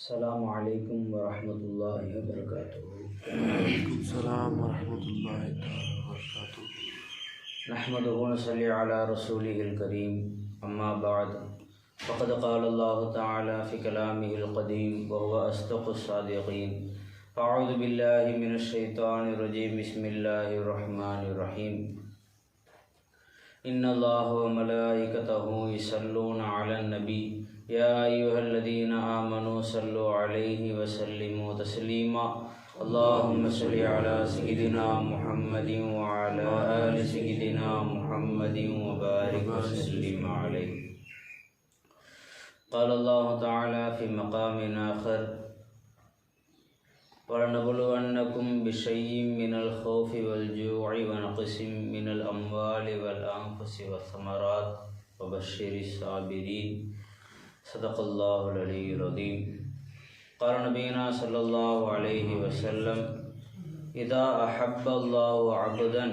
السلام عليكم ورحمة الله وبركاته. وعليكم السلام ورحمة الله وبركاته. نحمده ونصلي على رسوله الكريم. أما بعد فقد قال الله تعالى في كلامه القديم وهو أصدق الصادقين. أعوذ بالله من الشيطان الرجيم. بسم الله الرحمن الرحيم. إن الله وملائكته يصلون على النبي يا أيها الذين آمنوا صلوا عليه وسلموا تسليما. اللهم صل على سيدنا محمد وعلى آل سيدنا محمد وبارك وسلم عليه. قال الله تعالى في مقام آخر وَلَنَبْلُوَنَّكُمْ بِشَيْءٍ مِّنَ الْخَوْفِ وَالْجُوعِ وَنَقْصٍ مِّنَ الْأَمْوَالِ وَالْأَنفُسِ وَالثَّمَرَاتِ وَبَشِّرِ الصَّابِرِينَ. صدق الله العلي العظيم. قال نبينا صلى الله عليه وسلم إذا أحب الله عبدا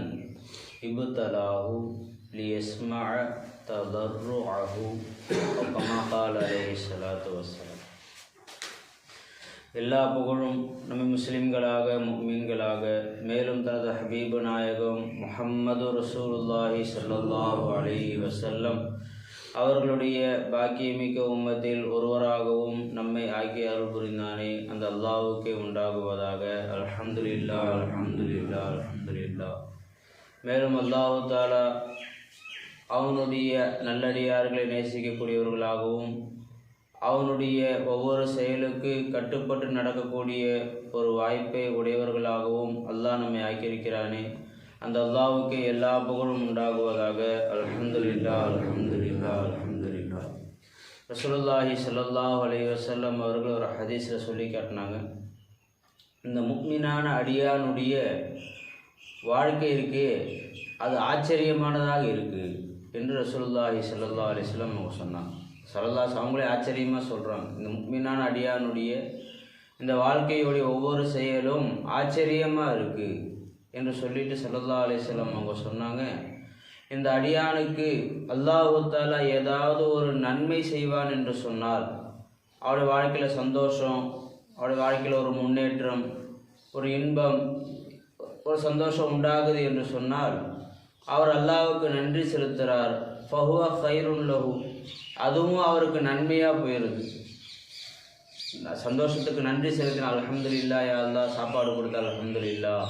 ابتلاه ليسمع تضرعه وكما قال عليه الصلاة والسلام. எல்லா புகழும் நம்ம முஸ்லிம்களாக முஃமின்களாக மேலும் தனது ஹபீபு நாயகம் முஹம்மது ரசூலுல்லாஹி ஸல்லல்லாஹு அலைஹி வஸல்லம் அவர்களுடைய பாக்கியமிக்க உம்மத்தில் ஒருவராகவும் நம்மை ஆக்கி அருள் புரிந்தானே அந்த அல்லாஹ்வுக்கே உண்டாகுவதாக. அல்ஹம்துலில்லாஹ் அல்ஹம்துலில்லாஹ் அல்ஹம்துலில்லாஹ். மேலும் அல்லாஹ் தஆலா அவனுடைய நல்லடியார்களை நேசிக்கக்கூடியவர்களாகவும் அவனுடைய ஒவ்வொரு செயலுக்கு கட்டுப்பட்டு நடக்கக்கூடிய ஒரு வாய்ப்பை உடையவர்களாகவும் அல்லாஹ் நம்மை ஆக்கியிருக்கிறானே அந்த அல்லாஹ்வுக்கு எல்லா புகழும் உண்டாகுவதாக. அல்ஹம்துலில்லாஹ் அல்ஹம்துலில்லாஹ் அல்ஹம்துலில்லாஹ். ரசூலுல்லாஹி ஸல்லல்லாஹு அலைஹி வஸல்லம் அவர்கள் ஒரு ஹதீஸில் சொல்லி காட்டினாங்க, இந்த முஃமினான அடியானுடைய வாழ்க்கை இருக்கு அது ஆச்சரியமானதாக இருக்குது என்று ரசூலுல்லாஹி ஸல்லல்லாஹு அலைஹி வஸல்லம் அவங்க சொன்னாங்க. ஸல்லல்லாஹு அவங்களே ஆச்சரியமாக சொல்கிறாங்க, இந்த முஃமினான அடியானுடைய இந்த வாழ்க்கையுடைய ஒவ்வொரு செயலும் ஆச்சரியமாக இருக்குது என்று சொல்லிட்டு ஸல்லல்லாஹு அலைஹி வஸல்லம் அவங்க சொன்னாங்க, இந்த அடியானுக்கு அல்லாஹ் தஆலா ஏதாவது ஒரு நன்மை செய்வான் என்று சொன்னால் அவருடைய வாழ்க்கையில் சந்தோஷம், அவருடைய வாழ்க்கையில் ஒரு முன்னேற்றம், ஒரு இன்பம், ஒரு சந்தோஷம் உண்டாகுது என்று சொன்னால் அவர் அல்லாஹ்வுக்கு நன்றி செலுத்துகிறார். ஃபஹுவ கைருன் லஹு, அதுவும் அவருக்கு நன்மையாக போயிடுது. சந்தோஷத்துக்கு நன்றி செலுத்தினா அல்ஹம்துலில்லாஹ், யா அல்லாஹ் சாப்பாடு கொடுத்தா அல்ஹம்துலில்லாஹ்,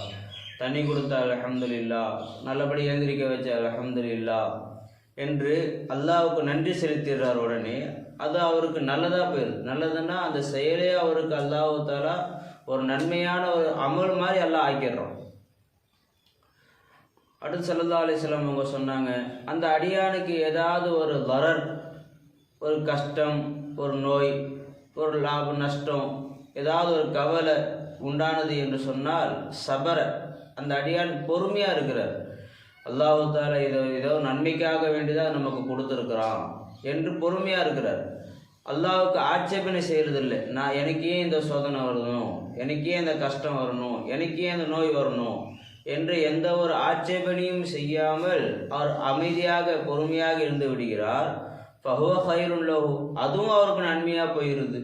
தண்ணி கொடுத்தா அல்ஹம்துலில்லாஹ், நல்லபடி எழுந்திரிக்க வச்ச அல்ஹம்துலில்லாஹ் என்று அல்லாஹ்வுக்கு நன்றி செலுத்திடுறார். உடனே அது அவருக்கு நல்லதாக போயிடுது. நல்லதுன்னா அந்த செயலே அவருக்கு அல்லாஹ் தஆலா ஒரு நன்மையான ஒரு அமல் மாதிரி அல்லாஹ் ஆக்கிடுறோம். அடுத்து ஸல்லல்லாஹு அலைஹி வஸல்லம் அவங்க சொன்னாங்க, அந்த அடியானுக்கு ஏதாவது ஒரு தரர், ஒரு கஷ்டம், ஒரு நோய், ஒரு லாபம் நஷ்டம், ஏதாவது ஒரு கவலை உண்டானது என்று சொன்னால் சபர, அந்த அடியான் பொறுமையாக இருக்கிறார். அல்லாஹ் தஆலா ஏதோ நன்மைக்காக வேண்டிதான் நமக்கு கொடுத்துருக்குறான் என்று பொறுமையாக இருக்கிறார். அல்லாஹ்வுக்கு ஆட்சேபனை செய்கிறதில்லை, நான் எனக்கு ஏன் இந்த சோதனை வரணும், எனக்கு ஏன் இந்த கஷ்டம் வரணும், எனக்கு ஏன் இந்த நோய் வரணும் என்று எந்த ஒரு ஆட்சேபனையும் செய்யாமல் அவர் அமைதியாக பொறுமையாக இருந்து விடுகிறார். ஃபஹுவ கைருன் லஹு, அதுவும் அவருக்கு நன்மையாக போயிடுது,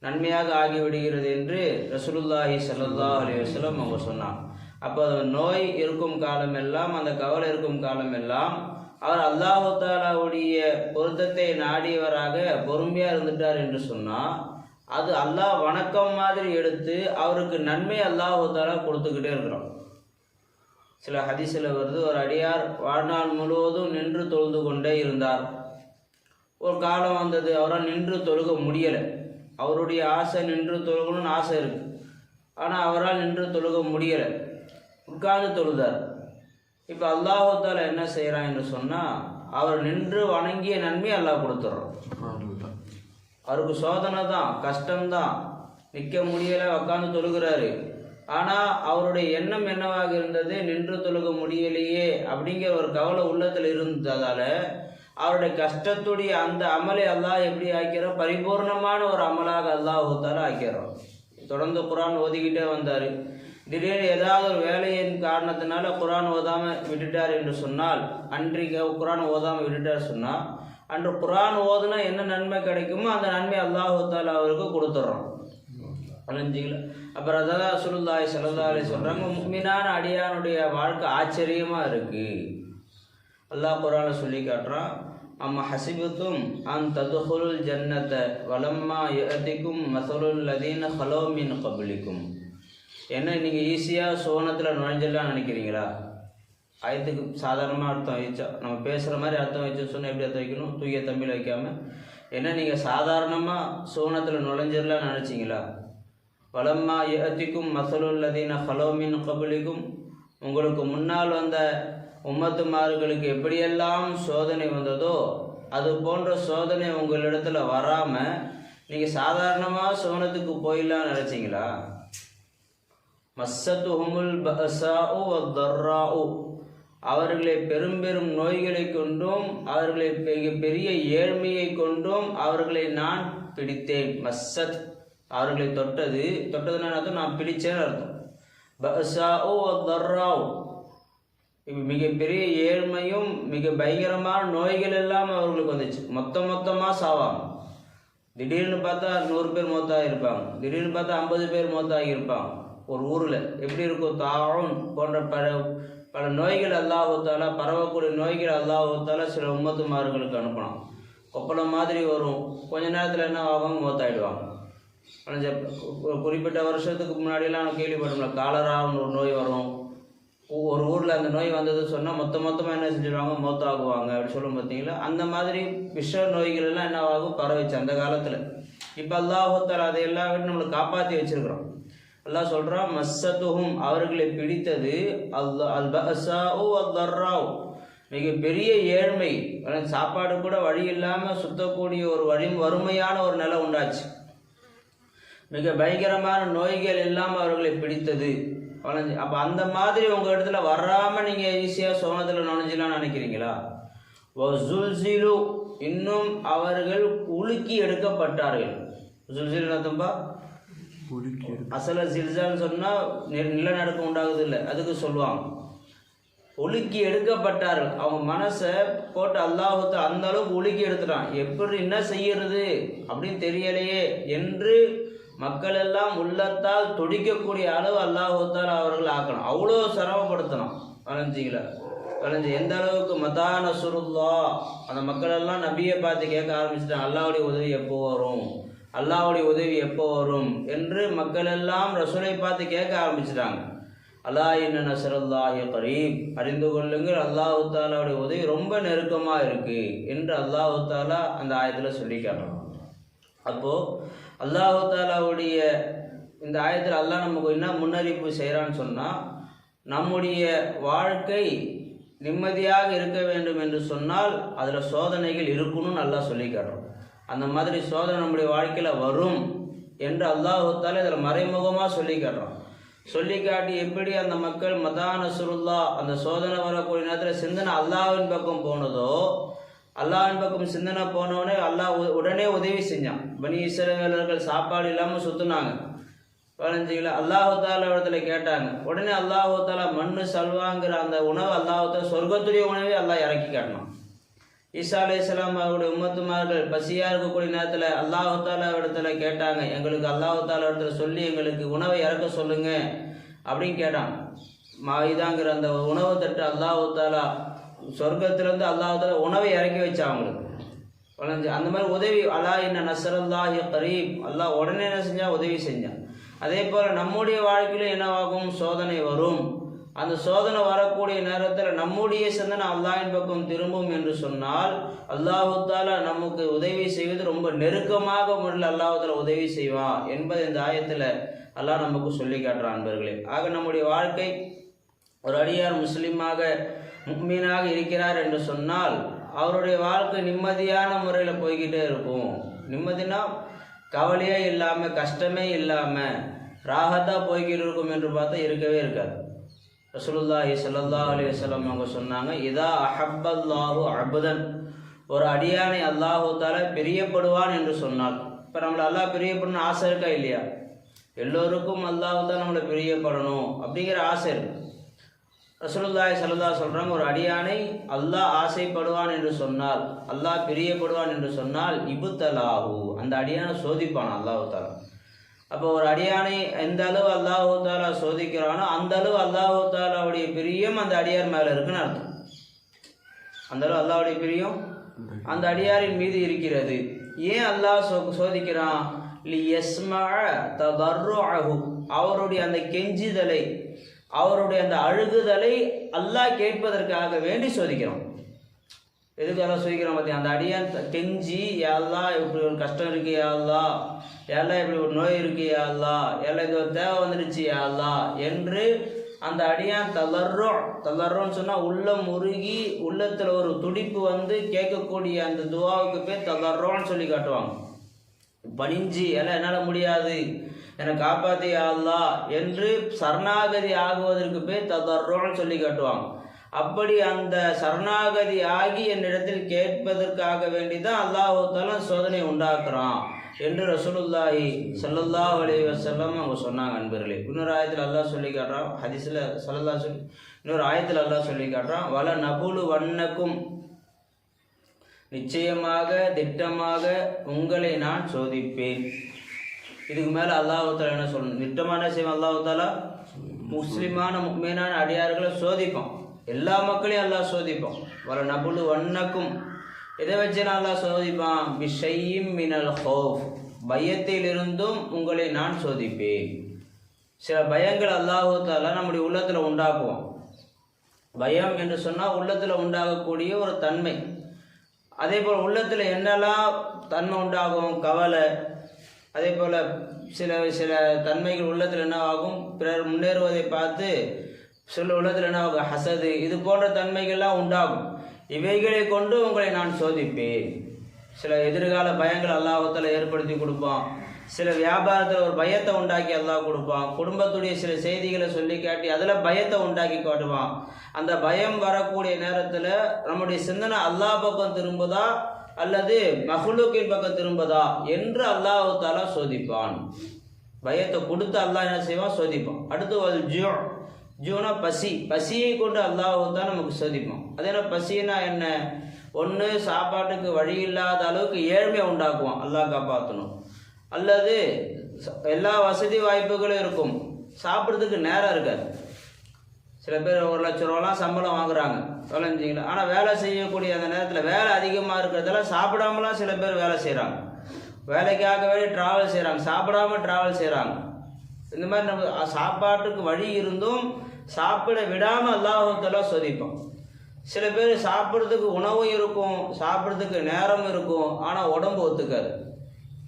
நன்மையாக ஆகிவிடுகிறது என்று ரசூலுல்லாஹி ஸல்லல்லாஹு அலைஹி வஸல்லம் அவங்க சொன்னாங்க. அப்போ நோய் இருக்கும் காலமெல்லாம், அந்த கவலை இருக்கும் காலமெல்லாம் அவர் அல்லாஹ் தஆலாவுடைய பொருத்தத்தை நாடியவராக பொறுமையாக இருந்துட்டார் என்று சொன்னால் அது அல்லாஹ் வணக்கம் மாதிரி எடுத்து அவருக்கு நன்மை அல்லாஹ் தஆலா கொடுத்துக்கிட்டே இருக்கிறோம். சில ஹதீஸில் வருது, ஒரு அடியார் வாழ்நாள் முழுவதும் நின்று தொழுது கொண்டே இருந்தார். ஒரு காலம் வந்தது அவரால் நின்று தொழுக முடியலை. அவருடைய ஆசை நின்று தொழுகணும்னு ஆசை இருக்குது, ஆனால் அவரால் நின்று தொழுக முடியலை, உட்கார்ந்து தொழுதார். இப்போ அல்லாஹ் தஆலா என்ன செய்கிறான் என்று சொன்னால் அவர் நின்று வணங்கிய நன்மை அல்லாஹ் கொடுத்துட்றோம். அவருக்கு சோதனை தான், கஷ்டம்தான், நிற்க முடியலை, உட்காந்து தொழுகிறாரு. ஆனால் அவருடைய எண்ணம் என்னவாக இருந்தது, நின்று தொழுக முடியலையே அப்படிங்கிற ஒரு கவலை உள்ளத்தில் இருந்ததால் அவருடைய கஷ்டத்துடைய அந்த அமலை அல்லாஹ் எப்படி ஆக்கிறோம், பரிபூர்ணமான ஒரு அமலாக அல்லாஹ் தஆலா ஆக்கிறோம். தொடர்ந்து குர்ஆன் ஓதிக்கிட்டே வந்தார். திடீர்னு ஏதாவது ஒரு வேலையின் காரணத்தினால குர்ஆன் ஓதாமல் விட்டுட்டார் என்று சொன்னால், அன்றைக்கு குர்ஆன் ஓதாமல் விட்டுட்டார் சொன்னால் அன்று குர்ஆன் ஓதுனா என்ன நன்மை கிடைக்குமோ அந்த நன்மை அல்லாஹ் தஆலா அவருக்கு கொடுத்துட்றான். அலைஞ்சிங்களா. அப்புறம் அதான் ரசூலுல்லாஹி ஸல்லல்லாஹு அலைஹி சொல்கிறாங்க, முஃமினான அடியானுடைய வாழ்க்கை ஆச்சரியமாக இருக்குது. அல்லாஹ் குர்ஆனில் சொல்லி காட்டுறான், அம்மா ஹசிபத்தும் அன் ததுஹுலுல் ஜன்னத வலம்மா யஅதிக்கும் மஸலுல் லதீன ஹலோ மின் கப்லிக்கும். என்ன நீங்கள் ஈஸியாக சோனத்தில் நுழைஞ்சிடலாம் நினைக்கிறீங்களா? ஆயத்துக்கு சாதாரணமாக அர்த்தம் வச்சா, நம்ம பேசுகிற மாதிரி அர்த்தம் வச்சு சொன்னால் எப்படி அர்த்தம் வைக்கணும்? தூய தமிழ் வைக்காமல். என்ன நீங்கள் சாதாரணமாக சோனத்தில் நுழைஞ்சிடலாம் நினச்சிங்களா? வலம்மா யஅதிக்கும் மஸலுல் லதீன ஹலோ மின் கப்லிக்கும், உங்களுக்கு முன்னால் வந்த உம்மத்துமார்களுக்கு எப்படியெல்லாம் சோதனை வந்ததோ அது போன்ற சோதனை உங்களிடத்துல வராமல் நீங்கள் சாதாரணமாக சோனத்துக்கு போயிடலாம் நினச்சிங்களா? மஸ்ஸத்துஹுமுல் பஅஸாஉ வத்தர்ராஉ, அவர்களை பெரும் பெரும் நோய்களை கொண்டும் அவர்களை பெரிய ஏழ்மையை கொண்டும் அவர்களை நான் பிடித்தேன். மஸ்ஸத் அவர்களை தொட்டதுன்னு அர்த்தம், நான் பிடிச்சேன்னு அர்த்தம். பஅஸாஉ வத்தர்ராஉ, மிகப்பெரிய ஏழ்மையும் மிக பயங்கரமான நோய்கள் எல்லாம் அவர்களுக்கு வந்துச்சு. மொத்தமாக சாவாங்க. திடீர்னு பார்த்தா 100 பேர் மௌத்தாக இருப்பாங்க, திடீர்னு பார்த்தா 50 பேர் மௌத்தாகி இருப்பாங்க. ஒரு ஊரில் எப்படி இருக்கும்? தாவுன் போன்ற பல நோய்கள் அல்லாஹ் தஆலா, பரவக்கூடிய நோய்கள் அல்லாஹ் தஆலா சில உம்மத்துமார்களுக்கு அனுப்பலாம். கொப்பளம் மாதிரி வரும், கொஞ்ச நேரத்தில் என்ன ஆகும்? மௌத்தாயிடுவாங்க. குறிப்பிட்ட வருஷத்துக்கு முன்னாடியெல்லாம் கேள்விப்பட்டோம்ல, காலரான்னு ஒரு நோய் வரும். ஒரு ஊரில் அந்த நோய் வந்தது சொன்னால் மொத்தமாக என்ன செஞ்சிடுவாங்க? மௌத்தாகுவாங்க அப்படி சொல்லும். பார்த்தீங்களா? அந்த மாதிரி விஷ நோய்கள் எல்லாம் என்ன ஆகும்? பரவிச்சு அந்த காலத்தில். இப்போ அல்லாஹ் தஆலா அதை எல்லாம் விட்டு நம்மளுக்கு காப்பாற்றி வச்சிருக்கிறோம். அல்லாஹ் சொல்கிறான், மஸ்ஸத்துஹும் அவர்களை பிடித்தது அல் பஅஸாஉ வத்தர்ராஉ, மிக பெரிய ஏழ்மை, சாப்பாடு கூட வழி இல்லாமல் சுத்தக்கூடிய ஒரு வறுமையான ஒரு நிலை உண்டாச்சு. மிக பயங்கரமான நோய்கள் எல்லாம் அவர்களை பிடித்தது. அப்போ அந்த மாதிரி உங்கள் இடத்துல வராமல் நீங்கள் ஈஸியாக சோனத்தில் நுழைஞ்சலான்னு நினைக்கிறீங்களா? வஸுல்ஸிலு, இன்னும் அவர்கள் உலுக்கி எடுக்கப்பட்டார்கள். ஜுல்ஸில் அர்த்தம்பா அசல ஜில்சான்னு சொன்னால் நிலநடுக்கம் உண்டாகுது இல்லை, அதுக்கு சொல்லுவாங்க. உலுக்கி எடுக்கப்பட்டார்கள். அவங்க மனசை போட்டு அல்லாஹ் அந்த அளவுக்கு உலுக்கி எடுத்துட்டான். எப்படி என்ன செய்யறது அப்படின்னு தெரியலையே என்று மக்கள் எல்லாம் உள்ளத்தால் துடிக்கக்கூடிய அளவு அல்லாஹ் தஆலா அவர்கள் ஆக்கணும். அவ்வளோ சிரமப்படுத்தணும். வளைஞ்சிங்களா எந்த அளவுக்கு மதா நஸ்ருல்லா, அந்த மக்கள் எல்லாம் நபியை பார்த்து கேட்க ஆரம்பிச்சிட்டாங்க, அல்லாஹ்வுடைய உதவி எப்போ வரும், அல்லாஹ்வுடைய உதவி எப்போ வரும் என்று மக்கள் எல்லாம் ரசூலை பார்த்து கேட்க ஆரம்பிச்சிட்டாங்க. அல்லா இன்ன நஸ்ருல்லாஹி கரீப், அறிந்து கொள்ளுங்கள் அல்லாஹ் தஆலாவுடைய உதவி ரொம்ப நெருக்கமாக இருக்கு என்று அல்லாஹ் தஆலா அந்த ஆயத்தில் சொல்லி காட்டுறான். அப்போது அல்லாஹ் தஆலாவுடைய இந்த ஆயத்தில் அல்லாஹ் நமக்கு என்ன முன்னறிவிப்பு செய்கிறான்னு சொன்னால், நம்முடைய வாழ்க்கை நிம்மதியாக இருக்க வேண்டும் என்று சொன்னால் அதில் சோதனைகள் இருக்கணும்னு அல்லாஹ் சொல்லி காட்டுறோம். அந்த மாதிரி சோதனை நம்முடைய வாழ்க்கையில் வரும் என்று அல்லாஹ் தஆலா இதில் மறைமுகமாக சொல்லி காட்டுறோம். சொல்லி காட்டி எப்படி அந்த மக்கள் மதா நஸ்ருல்லா, அந்த சோதனை வரக்கூடிய நேரத்தில் சிந்தனை அல்லாஹ்வின் பக்கம் போனதோ, அல்லாஹ்வின் பக்கம் சிந்தனை போனோடனே அல்லாஹ் உடனே உதவி செஞ்சான். பனி இஸ்ரவேலர்கள் சாப்பாடு இல்லாமல் சுற்றுனாங்க. 15 அல்லாஹ் தஆலா இடத்துல கேட்டாங்க. உடனே அல்லாஹ் தஆலா மண்ணு சல்வாங்கிற அந்த உணவு அல்லாஹ் தஆலா சொர்க்கத்துடைய உணவை அல்லாஹ் இறக்கி காட்டினான். ஈசா அலைஹிஸ்ஸலாம் அவருடைய உம்மத்துமார்கள் பசியாக இருக்கக்கூடிய நேரத்தில் அல்லாஹ் தஆலா இடத்துல கேட்டாங்க, எங்களுக்கு அல்லாஹ் தஆலா இடத்துல சொல்லி எங்களுக்கு உணவை இறக்க சொல்லுங்க அப்படின்னு கேட்டாங்க. மாயிதாங்கிற அந்த உணவு தட்டு அல்லாஹ் தஆலா சொர்க்கத்திலேருந்து அல்லாஹ் தஆலா உணவை இறக்கி வச்சா அவங்களுக்கு. அந்த மாதிரி உதவி அலா இன்ன நஸ்ருல்லாஹி கரீப், அல்லாஹ் உடனே என்ன செஞ்சான்? உதவி செஞ்சான். அதே போல் நம்முடைய வாழ்க்கையில் என்னவாகும்? சோதனை வரும். அந்த சோதனை வரக்கூடிய நேரத்தில் நம்முடைய சிந்தனை அல்லாஹ்வின் பக்கம் திரும்பும் என்று சொன்னால் அல்லாஹ் தஆலா நமக்கு உதவி செய்வது ரொம்ப நெருக்கமாக முறையில் அல்லாஹ் தஆலா உதவி செய்வான் என்பதை இந்த ஆயத்தில் அல்லாஹ் நமக்கு சொல்லி காட்டுறான். அன்பர்களே, ஆக நம்முடைய வாழ்க்கை ஒரு அடியார் முஸ்லீமாக முஃமினாக இருக்கிறார் என்று சொன்னால் அவருடைய வாழ்க்கை நிம்மதியான முறையில் போய்கிட்டே இருக்கும். நிம்மதினா கவலையே இல்லாமல் கஷ்டமே இல்லாமல் ராகத்தாக போய்கிட்டு இருக்கும் என்று பார்த்தா இருக்கவே இருக்காது. ரசூலுல்லாஹி ஸல்லல்லாஹு அலைஹி வஸல்லம் அவங்க சொன்னாங்க, இதா அஹப்பல்லாஹு அப்தன், ஒரு அடியானை அல்லாஹ் தஆலா பிரியப்படுவான் என்று சொன்னால், இப்போ நம்மளை அல்லாஹ் பிரியப்படணும்னு ஆசை இருக்கா இல்லையா? எல்லோருக்கும் அல்லாஹ் தான் நம்மளை பிரியப்படணும் அப்படிங்கிற ஆசை இருக்கு. ரசூலுல்லாஹி ஸல்லல்லாஹு சொல்கிறாங்க, ஒரு அடியானை அல்லாஹ் ஆசைப்படுவான் என்று சொன்னால், அல்லாஹ் பிரியப்படுவான் என்று சொன்னால் இபுத்தலாஹு, அந்த அடியானை சோதிப்பான் அல்லாஹ் தாலா. அப்போ ஒரு அடியானை எந்த அளவு அல்லாஹ் தாலா சோதிக்கிறானோ அந்த அளவு அல்லாஹ் தாலாவுடைய பிரியம் அந்த அடியார் மேலே இருக்குன்னு அர்த்தம். அந்த அளவு அல்லாஹ்வுடைய பிரியம் அந்த அடியாரின் மீது இருக்கிறது. ஏன் அல்லாஹ் சோதிக்கிறான்? அவருடைய அந்த கெஞ்சுதலை, அவருடைய அந்த அழுகுதலை அல்லாஹ் கேட்பதற்காக வேண்டி சோதிக்கிறோம். எதுக்காக சோதிக்கிறோம் பார்த்தியா? அந்த அடியான் கெஞ்சி, யா அல்லாஹ் இப்படி ஒரு கஷ்டம் இருக்கு, யா அல்லாஹ் எல்லாம் இப்படி ஒரு நோய் இருக்கு, யா அல்லாஹ் எல்லாம் இது ஒரு தேவை வந்துடுச்சு, யா அல்லாஹ் என்று அந்த அடியான் தளர்றோன்னு சொன்னால் உள்ளம் உருகி உள்ளத்தில் ஒரு துடிப்பு வந்து கேட்கக்கூடிய அந்த துவாவுக்கு பேர் தளர்றோன்னு சொல்லி காட்டுவாங்க. பணிஞ்சு எல்லாம் என்னால் முடியாது, என்னை காப்பாற்றி யா அல்லாஹ் என்று சரணாகதி ஆகுவதற்கு பேர் தளர்றோன்னு சொல்லி காட்டுவாங்க. அப்படி அந்த சரணாகதி ஆகி என்னிடத்தில் கேட்பதற்காக வேண்டி தான் அல்லாஹ் தஆலா சோதனை உண்டாக்குறான் என்று ரசூலுல்லாஹி ஸல்லல்லாஹு அலைஹி வஸல்லம் அவங்க சொன்னாங்க. அன்பர்களே, இன்னொரு ஆயத்தில் அல்லாஹ் சொல்லி காட்டுறான், ஹதீஸில் ஸல்லல்லாஹு சொல்லி இன்னொரு ஆயத்தில் அல்லாஹ் சொல்லி காட்டுறான், வல நபுலு வண்ணக்கும், நிச்சயமாக திட்டமாக உங்களை நான் சோதிப்பேன். இதுக்கு மேலே அல்லாஹ் தஆலா என்ன சொல்லணும்? திட்டமான செய்வோம். அல்லாஹ் தஆலா முஸ்லிமான முஃமினான அடியார்களை சோதிப்போம். எல்லா மக்களையும் அல்லாஹ் சோதிப்போம். வல நபுலு வண்ணக்கும், இதை வச்சு அல்லாஹ் சோதிப்பான். பிஷையும் மினல் ஹௌஃப், பயத்திலிருந்தும் உங்களை நான் சோதிப்பேன். சில பயங்கள் அல்லாஹ் தஆலா நம்முடைய உள்ளத்தில் உண்டாக்குவோம். பயம் என்று சொன்னால் உள்ளத்தில் உண்டாகக்கூடிய ஒரு தன்மை. அதே போல் உள்ளத்தில் என்னெல்லாம் தன்மை உண்டாகும்? கவலை. அதே போல் சில சில தன்மைகள் உள்ளத்தில் என்ன ஆகும்? பிறர் முன்னேறுவதை பார்த்து சில உள்ளத்தில் என்ன ஆகும்? ஹசது. இது போன்ற தன்மைகள்லாம் உண்டாகும். இவைகளை கொண்டு உங்களை நான் சோதிப்பேன். சில எதிர்கால பயங்கள் அல்லாஹ் தஆலா ஏற்படுத்தி கொடுப்பான். சில வியாபாரத்தில் ஒரு பயத்தை உண்டாக்கி அல்லாஹ் கொடுப்பான். குடும்பத்துடைய சில செய்திகளை சொல்லி காட்டி அதில் பயத்தை உண்டாக்கி காட்டுவான். அந்த பயம் வரக்கூடிய நேரத்தில் நம்முடைய சிந்தனை அல்லாஹ் பக்கம் திரும்புதா அல்லது மஹ்லூக்கின் பக்கம் திரும்புதா என்று அல்லாஹ் தஆலா சோதிப்பான். பயத்தை கொடுத்து அல்லாஹ் என்ன செய்வான்? சோதிப்பான். அடுத்து ஜூனா பசி. பசியை கொண்டு அல்லாஹ் தான் நமக்கு சோதிப்பான். அது என்ன பசின்னா என்ன? ஒன்று சாப்பாட்டுக்கு வழி இல்லாத அளவுக்கு ஏழ்மையை உண்டாக்குவான், அல்லாஹ் காப்பாற்றணும். அல்லது எல்லா வசதி வாய்ப்புகளும் இருக்கும், சாப்பிட்றதுக்கு நேரம் இருக்காது. சில பேர் 1,00,000 ரூபாலாம் சம்பளம் வாங்குறாங்க, தொலைஞ்சிங்களா. ஆனால் வேலை செய்யக்கூடிய அந்த நேரத்தில் வேலை அதிகமாக இருக்கிறதால சாப்பிடாமலாம் சில பேர் வேலை செய்கிறாங்க. வேலைக்காகவே ட்ராவல் செய்கிறாங்க, சாப்பிடாம ட்ராவல் செய்கிறாங்க. இந்த மாதிரி நம்ம சாப்பாட்டுக்கு வழி இருந்தும் சாப்பிட விடாமல் அல்லாஹ் தஆலா சோதிப்பான். சில பேர் சாப்பிட்றதுக்கு உணவும் இருக்கும், சாப்பிட்றதுக்கு நேரம் இருக்கும், ஆனால் உடம்பு ஒத்துக்காது.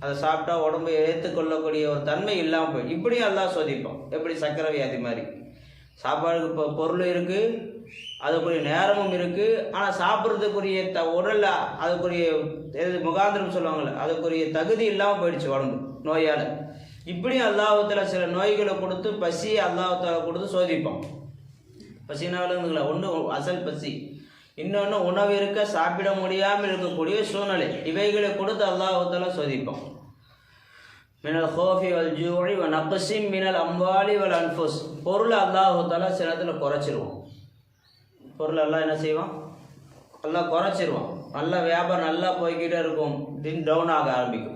அதை சாப்பிட்டா உடம்பை ஏற்றுக்கொள்ளக்கூடிய ஒரு தன்மை இல்லாமல் போய் இப்படியும் அல்லாஹ் சோதிப்பான். எப்படி? சக்கரை வியாதி மாதிரி. சாப்பாடுக்கு இப்போ பொருள் இருக்குது, அதுக்குரிய நேரமும் இருக்குது, ஆனால் சாப்பிட்றதுக்குரிய உடலில் அதுக்குரிய முகாந்திரம் சொல்லுவாங்கள்ல, அதுக்குரிய தகுதி இல்லாமல் போயிடுச்சு உடம்பு நோயால். இப்படியும் அல்லாஹ் தஆலா சில நோய்களை கொடுத்து பசியை அல்லாஹ் தஆலா கொடுத்து சோதிப்பான். பசினாலுங்களா ஒன்று அசல் பசி, இன்னொன்று உணவு இருக்க சாப்பிட முடியாமல் இருக்கக்கூடிய சூழ்நிலை. இவைகளை கொடுத்து அல்லாஹ் தஆலா சோதிப்பான். மினல் ஹோஃபி வல் ஜூஇ வ நக்ஸிம் மினல் அம்வாலி வல் அன்ஃபுஸ். பொருள் அல்லாஹ் தஆலா சில நேரத்தில் குறைச்சிருவான். பொருள் அல்லாஹ் என்ன செய்வான்? அல்லாஹ் குறைச்சிருவான். நல்லா வியாபாரம் நல்லா போய்கிட்டே இருக்கும், திடீர்னு டவுன் ஆக ஆரம்பிக்கும்.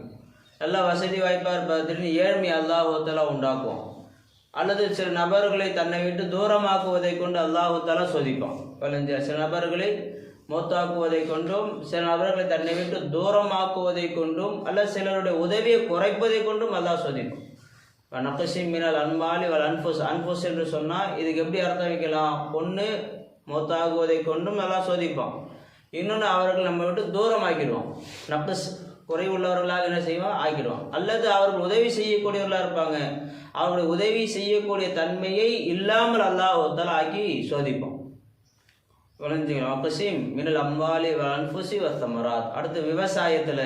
நல்லா வசதி வாய்ப்பாக இருப்பார், திடீர்னு ஏழ்மை அல்லாஹ் தஆலா உண்டாக்குவான். அல்லது சில நபர்களை தன்னை விட்டு தூரமாக்குவதை கொண்டு அல்லாஹ் தஆலா சோதிப்பான். சில நபர்களை மௌத்தாக்குவதை கொண்டும், சில நபர்களை தன்னை விட்டு தூரமாக்குவதை கொண்டும், அல்லது சிலருடைய உதவியை குறைப்பதை கொண்டும் அல்லாஹ் சோதிப்பான். நக்ஸிம் மினல் அம்வாலி வல் அன்ஃபுஸ். அன்ஃபுஸ் என்று சொன்னால் இதுக்கு எப்படி அர்த்தம் வைக்கலாம்? ஒன்று மௌத்தாகுவதை கொண்டும் அல்லாஹ் சோதிப்பான், இன்னொன்று அவர்கள் நம்ம விட்டு தூரமாக்கிடுவான். நக்ஸ் குறைவுள்ளவர்களாக என்ன செய்வான்? ஆக்கிடுவான். அல்லது அவர்கள் உதவி செய்யக்கூடியவர்களாக இருப்பாங்க, அவர்களுடைய உதவி செய்யக்கூடிய தன்மையை இல்லாமல் அல்லாஹ் தஆலா ஆக்கி சோதிப்பான். விளைஞ்சிக்கலாம். கசீம் மினல் அம்வாலி வல் அன்ஃபுஸி வஸ்ஸமராத். அடுத்து விவசாயத்தில்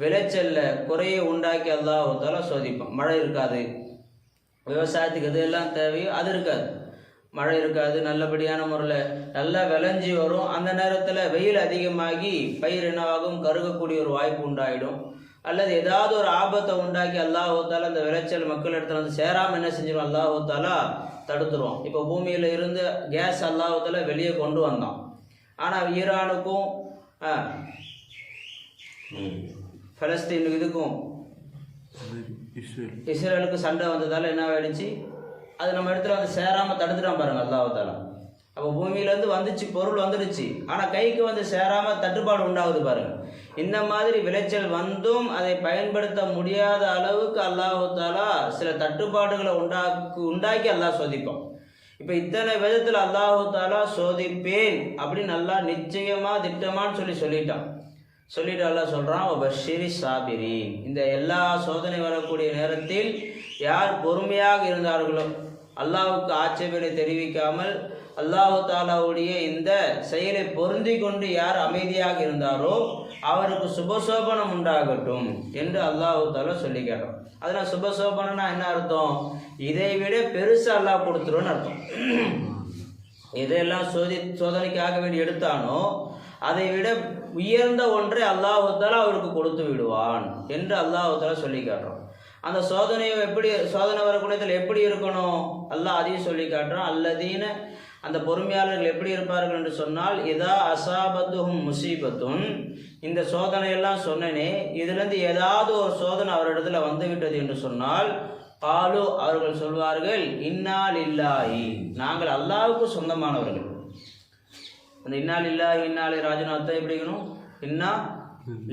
விளைச்சலில் குறையை உண்டாக்கி அல்லாஹ் தஆலா சோதிப்பான். மழை இருக்காது, விவசாயத்துக்கு எதெல்லாம் தேவையோ அது இருக்காது. மழை இருக்காது, நல்லபடியான முறையில் நல்லா விளைஞ்சி வரும். அந்த நேரத்தில் வெயில் அதிகமாகி பயிர் என்னவாகும்? கருகக்கூடிய ஒரு வாய்ப்பு உண்டாயிடும். அல்லது ஏதாவது ஒரு ஆபத்தை உண்டாக்கி அல்லாஹ் தாலா அந்த விளைச்சல் மக்கள் இடத்துல வந்து சேராமல் என்ன செஞ்சிடும், அல்லாஹ் தாலா தடுத்துருவோம். இப்போ பூமியில் இருந்து கேஸ் அல்லாஹ் தாலா வெளியே கொண்டு வந்தான். ஆனால் ஈரானுக்கும் பலஸ்தீனுக்கு இதுக்கும் இஸ்ரேலுக்கு சண்டை வந்ததால் என்ன ஆயிடுச்சு, அது நம்ம இடத்துல வந்து சேராமல் தடுத்துட்டான் பாருங்கள் அல்லாஹ் தாலா. அப்போ பூமியிலேருந்து வந்துச்சு, பொருள் வந்துடுச்சு, ஆனால் கைக்கு வந்து சேராமல் தட்டுப்பாடு உண்டாகுது பாருங்கள். இந்த மாதிரி விளைச்சல் வந்தும் அதை பயன்படுத்த முடியாத அளவுக்கு அல்லாஹ் தாலா சில தட்டுப்பாடுகளை உண்டாக்கி அல்லாஹ் சோதிப்பான். இப்போ இத்தனை விதத்தில் அல்லாஹ் தாலா சோதிப்பேன் அப்படின்னு நல்லா நிச்சயமாக திட்டமான்னு சொல்லிட்டு அல்லாஹ் சொல்கிறான், பஷீரி சாபிரி, இந்த எல்லா சோதனை வரக்கூடிய நேரத்தில் யார் பொறுமையாக இருந்தார்களோ, அல்லாஹ்வுக்கு ஆட்சேபனை தெரிவிக்காமல் அல்லாஹ் தாலாவுடைய இந்த செயலை பொருந்தி கொண்டு யார் அமைதியாக இருந்தாரோ அவருக்கு சுபசோபனம் உண்டாகட்டும் என்று அல்லாஹ் தாலா சொல்லி கேட்டோம். அதனால் சுபசோபனம்னா என்ன அர்த்தம், இதை விட பெருசு அல்லாஹ் கொடுத்துருன்னு அர்த்தம். எதையெல்லாம் சோதனைக்காக வேண்டி எடுத்தானோ அதை விட உயர்ந்த ஒன்றை அல்லாஹ் தாலா அவருக்கு கொடுத்து விடுவான் என்று அல்லாஹ் தாலா சொல்லி காட்டுறோம். அந்த சோதனை வரக்கூடியதில் எப்படி இருக்கணும் அல்லாஹ் அதையும் சொல்லி காட்டுறான். அல்லதீன, அந்த பொறுமையாளர்கள் எப்படி இருப்பார்கள் என்று சொன்னால், இதா அசாபத்துஹும் முசீபத்துன், இந்த சோதனையெல்லாம் சொன்னனே இதிலிருந்து ஏதாவது ஒரு சோதனை அவரிடத்துல வந்துவிட்டது என்று சொன்னால், காலு, அவர்கள் சொல்வார்கள், இன்னா லில்லாஹி, நாங்கள் அல்லாஹ்வுக்கு சொந்தமானவர்கள். அந்த இன்னா லில்லாஹி இன்னா இலைஹி ராஜிஊன் அர்த்தம் எப்படி இருக்கணும், இன்னா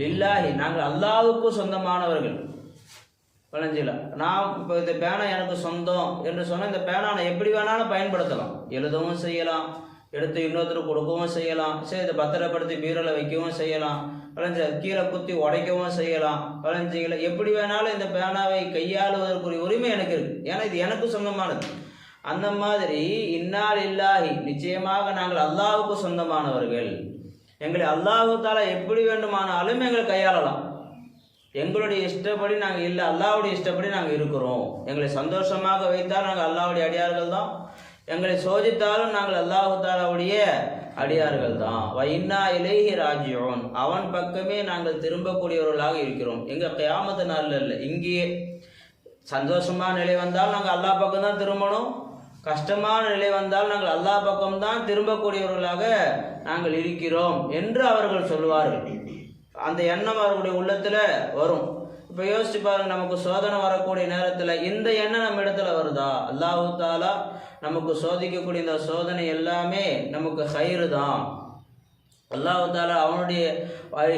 லில்லாஹி, நாங்கள் அல்லாஹ்வுக்கு சொந்தமானவர்கள். வளைஞ்சில நான் இப்போ இந்த பேனா எனக்கு சொந்தம் என்று சொன்னால் இந்த பேனா நான் எப்படி வேணாலும் பயன்படுத்தலாம், எழுதவும் செய்யலாம், எடுத்து இன்னொருத்தருக்கு கொடுக்கவும் செய்யலாம், சரி இதை பத்திரப்படுத்தி பீரோல வைக்கவும் செய்யலாம், வளைஞ்ச கீழே குத்தி உடைக்கவும் செய்யலாம், வளைஞ்சிகளை எப்படி வேணாலும் இந்த பேனாவை கையாளுவதற்குரிய உரிமை எனக்கு இருக்கு, ஏன்னா இது எனக்கு சொந்தமானது. அந்த மாதிரி இன்னா லில்லாஹி, நிச்சயமாக நாங்கள் அல்லாஹ்வுக்கு சொந்தமானவர்கள், எங்களை அல்லாஹ் தாலா எப்படி வேண்டுமானாலும் எங்களை கையாளலாம், எங்களுடைய இஷ்டப்படி நாங்கள் இல்லை, அல்லாஹ்வுடைய இஷ்டப்படி நாங்கள் இருக்கிறோம். எங்களை சந்தோஷமாக வைத்தால் நாங்கள் அல்லாஹ்வுடைய அடியார்கள் தான், எங்களை சோதித்தாலும் நாங்கள் அல்லாஹ் தாலாவுடைய அடியார்கள் தான். வைன்னா இலைஹி ராஜிஊன், அவன் பக்கமே நாங்கள் திரும்பக்கூடியவர்களாக இருக்கிறோம். எங்கள் கியாமத்து நாளில் இல்லை, இங்கேயே சந்தோஷமான நிலை வந்தால் நாங்கள் அல்லாஹ் பக்கம் தான் திரும்பணும், கஷ்டமான நிலை வந்தால் நாங்கள் அல்லாஹ் பக்கம்தான் திரும்பக்கூடியவர்களாக நாங்கள் இருக்கிறோம் என்று அவர்கள் சொல்லுவார்கள். அந்த எண்ணம் அவர்களுடைய உள்ளத்தில் வரும். இப்போ யோசிச்சு பாருங்க, நமக்கு சோதனை வரக்கூடிய நேரத்தில் இந்த எண்ணம் நம்ம இடத்துல வருதா, அல்லாஹ் தாலா நமக்கு சோதிக்கக்கூடிய இந்த சோதனை எல்லாமே நமக்கு கயிறு தான், அல்லாஹ் தாலா அவனுடைய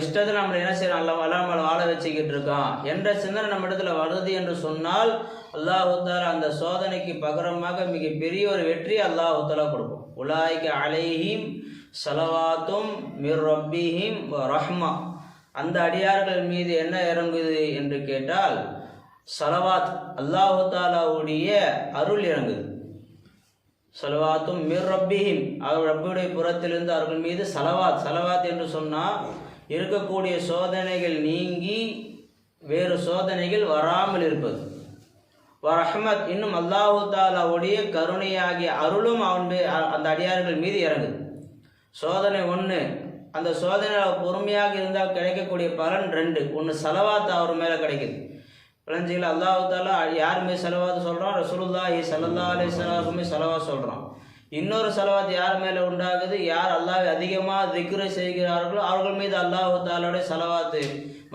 இஷ்டத்தை நம்மளை என்ன செய்யறான், நம்மளை வாழ வச்சுக்கிட்டு இருக்கான் என்ற சிந்தனை நம்ம இடத்துல வருது என்று சொன்னால் அல்லாஹ் தாலா அந்த சோதனைக்கு பகரமாக மிகப்பெரிய ஒரு வெற்றியை அல்லாஹ் தாலா கொடுக்கும். உலாய்க அலைஹிம் ஸலவாத்தும் மிர் ரப்பிஹிம் ரஹ்மா, அந்த அடியார்கள் மீது என்ன இறங்குது என்று கேட்டால் சலவாத், அல்லாஹு தாலாவுடைய அருள் இறங்குது. சலவாத்தும் மிர் ரப்பிஹிம், அவர் ரப்பியுடைய புறத்திலிருந்து அவர்கள் மீது சலவாத் என்று சொன்னால் இருக்கக்கூடிய சோதனைகள் நீங்கி வேறு சோதனைகள் வராமல் இருப்பது. ரஹ்மத், இன்னும் அல்லாஹு தாலாவுடைய கருணையாகிய அருளும் அந்த அடியார்கள் மீது இறங்குது. சோதனை ஒன்று, அந்த சோதனையில் பொறுமையாக இருந்தால் கிடைக்கக்கூடிய பலன் ரெண்டு. ஒன்று சலவாத் அவர் மேலே கிடைக்குது. பலஞ்சியில் அல்லாஹ் தாலா யார் மீது சலவாத் சொல்கிறான், ரசூலுல்லாஹி ஸல்லல்லாஹு அலைஹி வஸல்லம் சலவாத் சொல்கிறான். இன்னொரு சலவாத் யார் மேலே உண்டாகுது, யார் அல்லாஹ் அதிகமாக திக்ரு செய்கிறார்களோ அவர்கள் மீது அல்லாஹ் தாலாவுடைய சலவாத்து,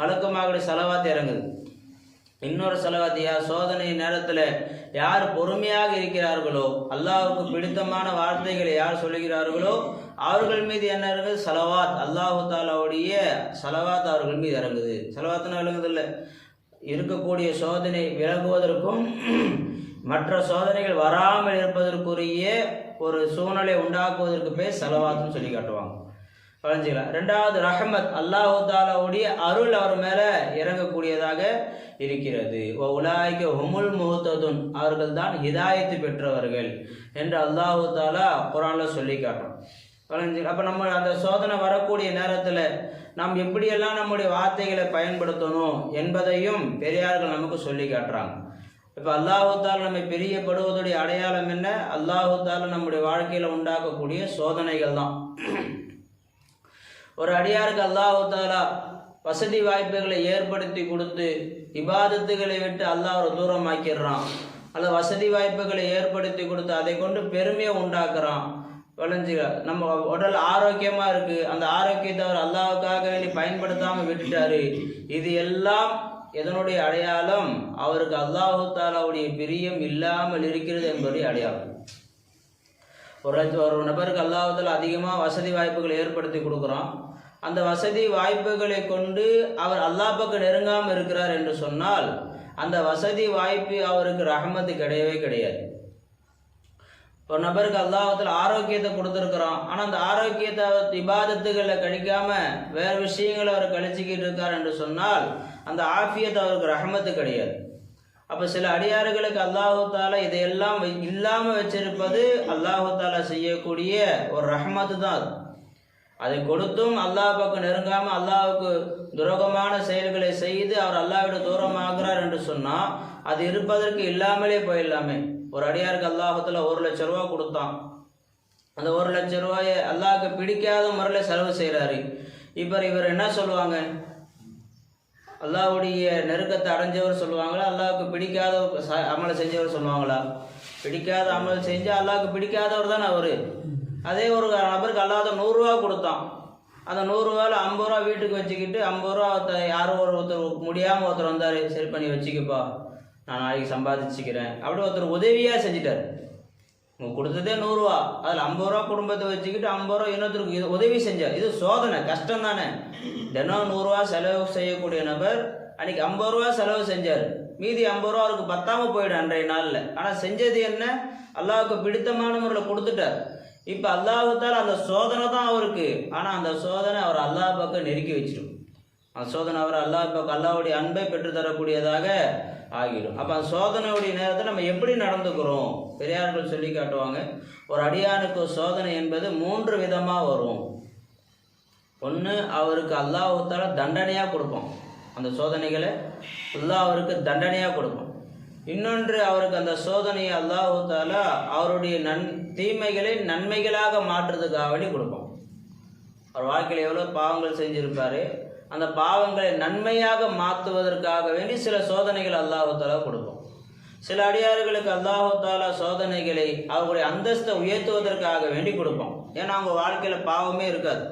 மலக்குமாவுடைய சலவாத்து இறங்குது. இன்னொரு சலவாத் சோதனை நேரத்தில் யார் பொறுமையாக இருக்கிறார்களோ, அல்லாஹ்வுக்கு பிடித்தமான வார்த்தைகளை யார் சொல்லுகிறார்களோ அவர்கள் மீது என்ன இறங்குது, சலவாத், அல்லாஹ் தாலாவுடைய சலவாத் அவர்கள் மீது இறங்குது. சலவாத்துனா விளங்குதில்லை, இருக்கக்கூடிய சோதனை விலகுவதற்கும் மற்ற சோதனைகள் வராமல் இருப்பதற்குரிய ஒரு சூழ்நிலை உண்டாக்குவதற்கு பேர் சலவாத்துன்னு சொல்லி காட்டுவாங்க. வளைஞ்சிக்கலாம். ரெண்டாவது ரஹமத், அல்லாஹ் தாலாவுடைய அருள் அவர் மேலே இறங்கக்கூடியதாக இருக்கிறது. உலாய்க ஹுமுல் முஹ்ததுன், அவர்கள் தான் ஹிதாயத்து பெற்றவர்கள் என்று அல்லாஹ் தாலா குர்ஆனில் சொல்லி காட்டுறோம். அப்போ நம்ம அந்த சோதனை வரக்கூடிய நேரத்தில் நாம் எப்படியெல்லாம் நம்முடைய வார்த்தைகளை பயன்படுத்தணும் என்பதையும் பெரியார்கள் நமக்கு சொல்லி காட்டுறாங்க. இப்போ அல்லாஹ் தாலா நம்மை பிரியப்படுவதுடைய அடையாளம் என்ன, அல்லாஹ் தாலா நம்முடைய வாழ்க்கையில் உண்டாக்கக்கூடிய சோதனைகள் தான். ஒரு அடியாருக்கு அல்லாஹ் தாலா வசதி வாய்ப்புகளை ஏற்படுத்தி கொடுத்து இபாதத்துகளை விட்டு அல்லாஹ் ஒரு தூரமாக்கிடுறான், அல்ல வசதி வாய்ப்புகளை ஏற்படுத்தி கொடுத்து அதை கொண்டு பெருமையை உண்டாக்குறான். விளைஞ்சுக்க நம்ம உடல் ஆரோக்கியமாக இருக்குது, அந்த ஆரோக்கியத்தை அவர் அல்லாஹ்வுக்காக வேண்டி பயன்படுத்தாமல் விட்டுட்டாரு. இது எல்லாம் எதனுடைய அடையாளம்? அவருக்கு அல்லாஹு தாலாவுடைய பிரியம் இல்லாமல் இருக்கிறது என்பதுடைய அடையாளம். ஒரு நபருக்கு அல்லாஹு தாலா அதிகமாக வசதி வாய்ப்புகளை ஏற்படுத்தி கொடுக்குறான், அந்த வசதி வாய்ப்புகளை கொண்டு அவர் அல்லாஹ் பக்கம் நெருங்காமல் இருக்கிறார் என்று சொன்னால் அந்த வசதி வாய்ப்பு அவருக்கு ரஹமத்து கிடையவே கிடையாது. ஒரு நபருக்கு அல்லாஹ்வுத்தாலா ஆரோக்கியத்தை கொடுத்துருக்குறான், ஆனால் அந்த ஆரோக்கியத்தை இபாதத்துகளில் கழிக்காம வேறு விஷயங்களை அவர் கழிச்சிக்கிட்டு இருக்கார் என்று சொன்னால் அந்த ஆஃபியத்தை அவருக்கு ரஹமத்து கிடையாது. அப்போ சில அடியார்களுக்கு அல்லாஹ்வுத்தாலா இதையெல்லாம் இல்லாமல் வச்சிருப்பது அல்லாஹ்வுத்தாலா செய்யக்கூடிய ஒரு ரஹமத்து தான். அதை கொடுத்தும் அல்லாஹ் பக்கம் நெருங்காமல் அல்லாஹ்வுக்கு துரோகமான செயல்களை செய்து அவர் அல்லாஹ்விட தூரமாகிறார் என்று சொன்னால் அது இருப்பதற்கு இல்லாமலே போயிடலாமே. ஒரு அடியாருக்கு அல்லாஹ்வுத்தாலா 1 லட்ச ரூபா கொடுத்தான், அந்த 1 லட்ச ரூபாயை அல்லாஹ்க்கு பிடிக்காத முறையில் செலவு செய்கிறாரு. இப்போ இவர் என்ன சொல்லுவாங்க? அல்லாஹ்வுடைய நெருக்கத்தை அடைஞ்சவர் சொல்லுவாங்களா, அல்லாஹ்வுக்கு பிடிக்காத அமலை செஞ்சவர் சொல்லுவாங்களா? பிடிக்காத அமல் செஞ்சால் அல்லாஹ்வுக்கு பிடிக்காதவர் தானே அவர். அதே ஒரு நபருக்கு அல்லாஹ் 100 ரூபா கொடுத்தான், அந்த 100 ரூபாயில் 50 ரூபா வீட்டுக்கு வச்சுக்கிட்டு 50 ரூபா யாரும் ஒருத்தர் முடியாமல் ஒருத்தர் வந்தார், சரி பண்ணி வச்சுக்கப்பா நான் நாளைக்கு சம்பாதிச்சுக்கிறேன் அப்படி ஒருத்தர் உதவியாக செஞ்சிட்டார். உங்களுக்கு கொடுத்ததே 100 ரூபா, அதில் 50 ரூபா குடும்பத்தை வச்சுக்கிட்டு 50 ரூபா இன்னொருத்தருக்கு இது உதவி செஞ்சார். இது சோதனை, கஷ்டம் தானே. தினம் 100 ரூபா செலவு செய்யக்கூடிய நபர் அன்றைக்கி 50 ரூபா செலவு செஞ்சார், மீதி 50 ரூபா அவருக்கு பத்தாமல் போயிடும் அன்றைய நாளில். ஆனால் செஞ்சது என்ன? அல்லாஹ்வுக்கு பிடித்தமான முறையில் கொடுத்துட்டார். இப்போ அல்லாஹ்வுத்தாலா அந்த சோதனை தான் அவருக்கு, ஆனால் அந்த சோதனை அவர் அல்லாஹ் பக்கம் நெருக்கி வச்சிடும். அந்த சோதனை அவர் அல்லாஹ் பக்கம் அல்லாஹ்வுடைய அன்பை பெற்றுத்தரக்கூடியதாக ஆகிடும். அப்போ அந்த சோதனையுடைய நேரத்தில் நம்ம எப்படி நடந்துக்கிறோம்? பெரியார்கள் சொல்லி காட்டுவாங்க, ஒரு அடியானுக்கு சோதனை என்பது 3 விதமாக வரும். ஒன்று, அவருக்கு அல்லாஹ்வுத்தாலா தண்டனையாக கொடுப்போம், அந்த சோதனைகளை அல்லாஹ் அவருக்கு தண்டனையாக கொடுப்போம். இன்னொன்று, அவருக்கு அந்த சோதனையை அல்லாஹ்வுத்தாலா அவருடைய தீமைகளை நன்மைகளாக மாற்றுறதுக்காக வேண்டி கொடுப்போம். அவர் வாழ்க்கையில் எவ்வளோ பாவங்கள் செஞ்சுருப்பார், அந்த பாவங்களை நன்மையாக மாற்றுவதற்காக வேண்டி சில சோதனைகள் அல்லாஹ்வுத்தாலா கொடுப்போம். சில அடியார்களுக்கு அல்லாஹ்வுத்தாலா சோதனைகளை அவர்களுடைய அந்தஸ்தை உயர்த்துவதற்காக வேண்டி கொடுப்போம். ஏன்னா அவங்க வாழ்க்கையில் பாவமே இருக்காது,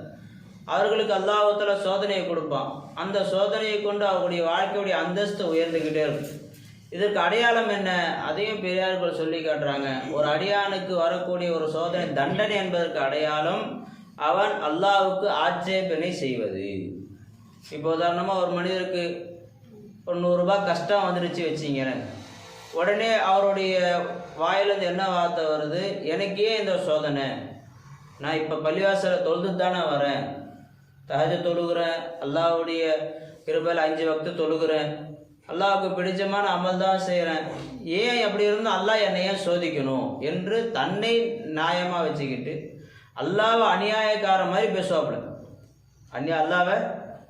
அவர்களுக்கு அல்லாஹ்வுத்தாலா சோதனையை கொடுப்பான். அந்த சோதனையை கொண்டு அவர்களுடைய வாழ்க்கையுடைய அந்தஸ்து உயர்ந்துக்கிட்டே இருக்கும். இதற்கு அடையாளம் என்ன? அதையும் பெரியார்கள் சொல்லி காட்டுறாங்க. ஒரு அடியானுக்கு வரக்கூடிய ஒரு சோதனை தண்டனை என்பதற்கு அடையாளம் அவன் அல்லாஹ்வுக்கு ஆட்சேபனை செய்வது. இப்போ உதாரணமாக ஒரு மனிதருக்கு ஒரு 100 ரூபாய் கஷ்டம் வந்துடுச்சு வச்சிங்க, உடனே அவருடைய வாயிலிருந்து என்ன வார்த்தை வருது? எனக்கே இந்த சோதனை, நான் இப்போ பள்ளிவாசலை தொழுது தானே வரேன், தஹஜ்ஜுத் தொழுகிறேன், அல்லாஹ்வுடைய கிருபையில் 5 வக்து தொழுகிறேன், அல்லாஹ்வுக்கு பிடிச்சமான அமல் தான் செய்கிறேன், ஏன் அப்படி இருந்தால் அல்லாஹ் என்னை ஏன் சோதிக்கணும் என்று தன்னை நியாயமாக வச்சுக்கிட்டு அல்லாஹ்வை அநியாயக்கார மாதிரி பேசுவாப்புல. அல்லாஹ்வை